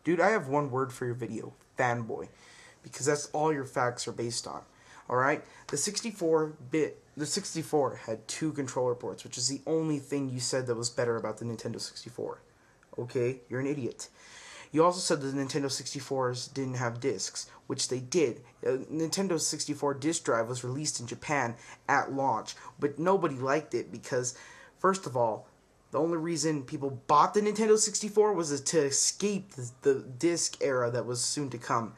Dude, I have one word for your video, fanboy, because that's all your facts are based on. Alright? The 64 had 2 controller ports, which is the only thing you said that was better about the Nintendo 64. Okay? You're an idiot. You also said the Nintendo 64s didn't have discs, which they did. Nintendo 64 disc drive was released in Japan at launch, but nobody liked it because, first of all, the only reason people bought the Nintendo 64 was to escape the disc era that was soon to come,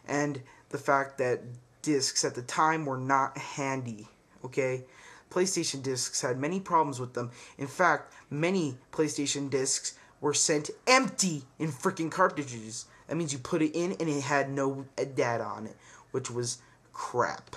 and the fact that discs at the time were not handy, okay? PlayStation discs had many problems with them. In fact, many PlayStation discs were sent empty in freaking cartridges. That means you put it in and it had no data on it, which was crap.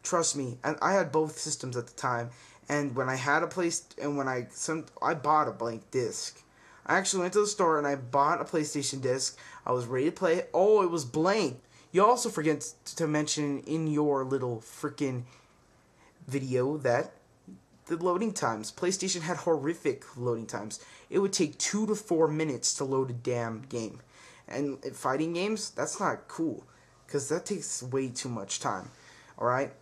Trust me, I had both systems at the time, and when I had I bought a blank disc. I actually went to the store and I bought a PlayStation disc. I was ready to play it. Oh, it was blank. You also forget to mention in your little freaking video that the loading times. PlayStation had horrific loading times. It would take 2 to 4 minutes to load a damn game. And fighting games, that's not cool, because that takes way too much time. Alright?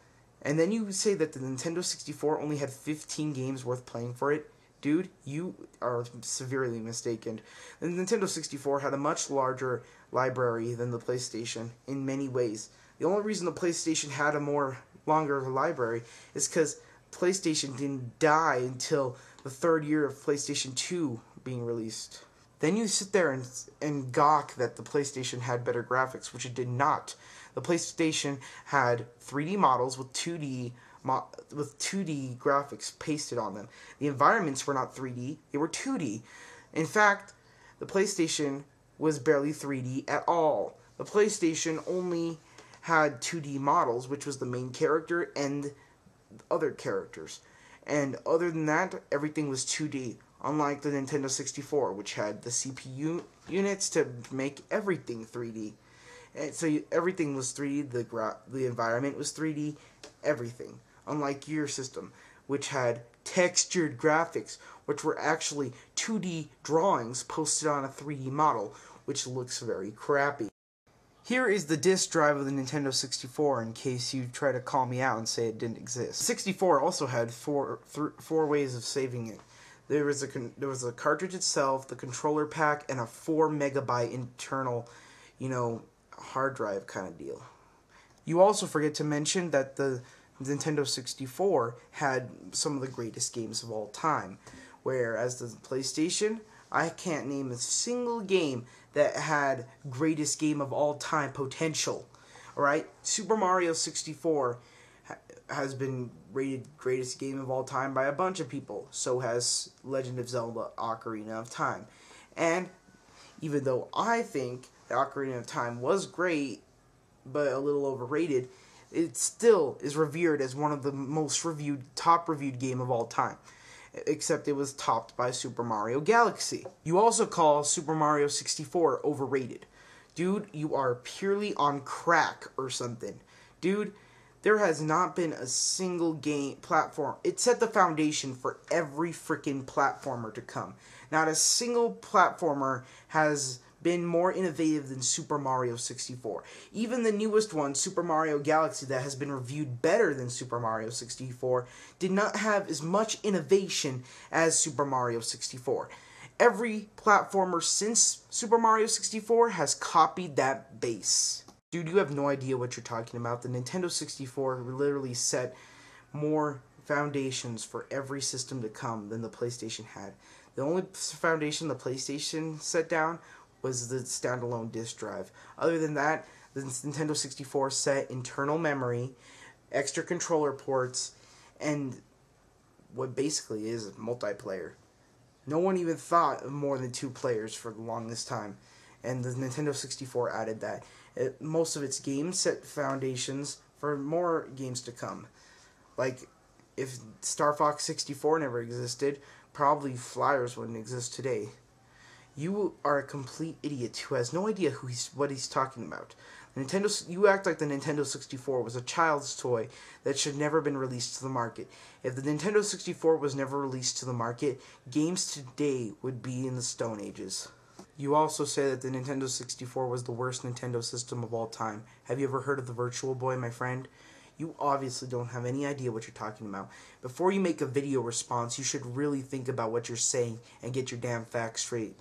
And then you say that the Nintendo 64 only had 15 games worth playing for it. Dude, you are severely mistaken. The Nintendo 64 had a much larger library than the PlayStation in many ways. The only reason the PlayStation had a longer library is because PlayStation didn't die until the 3rd year of PlayStation 2 being released. Then you sit there and gawk that the PlayStation had better graphics, which it did not. The PlayStation had 3D models with 2D graphics pasted on them. The environments were not 3D, they were 2D. In fact, the PlayStation was barely 3D at all. The PlayStation only had 2D models, which was the main character and other characters. And other than that, everything was 2D. Unlike the Nintendo 64, which had the CPU units to make everything 3D. And so everything was 3D, the environment was 3D, everything. Unlike your system, which had textured graphics, which were actually 2D drawings posted on a 3D model, which looks very crappy. Here is the disk drive of the Nintendo 64 in case you try to call me out and say it didn't exist. The 64 also had four ways of saving it. There was a cartridge itself, the controller pack, and a 4 megabyte internal, hard drive kind of deal. You also forget to mention that the Nintendo 64 had some of the greatest games of all time, whereas the PlayStation, I can't name a single game that had greatest game of all time potential. Alright? Super Mario 64 has been rated greatest game of all time by a bunch of people. So has Legend of Zelda Ocarina of Time. And even though I think the Ocarina of Time was great, but a little overrated, it still is revered as one of the most top reviewed game of all time. Except it was topped by Super Mario Galaxy. You also call Super Mario 64 overrated. Dude, you are purely on crack or something. Dude, there has not been a single platform. It set the foundation for every freaking platformer to come. Not a single platformer has been more innovative than Super Mario 64. Even the newest one, Super Mario Galaxy, that has been reviewed better than Super Mario 64, did not have as much innovation as Super Mario 64. Every platformer since Super Mario 64 has copied that base. Dude, you have no idea what you're talking about. The Nintendo 64 literally set more foundations for every system to come than the PlayStation had. The only foundation the PlayStation set down was the standalone disc drive. Other than that, the Nintendo 64 set internal memory, extra controller ports, and what basically is multiplayer. No one even thought of more than 2 players for the longest time, and the Nintendo 64 added that. Most of its games set foundations for more games to come. Like, if Star Fox 64 never existed, probably Flyers wouldn't exist today. You are a complete idiot who has no idea what he's talking about. You act like the Nintendo 64 was a child's toy that should never been released to the market. If the Nintendo 64 was never released to the market, games today would be in the Stone Ages. You also say that the Nintendo 64 was the worst Nintendo system of all time. Have you ever heard of the Virtual Boy, my friend? You obviously don't have any idea what you're talking about. Before you make a video response, you should really think about what you're saying and get your damn facts straight.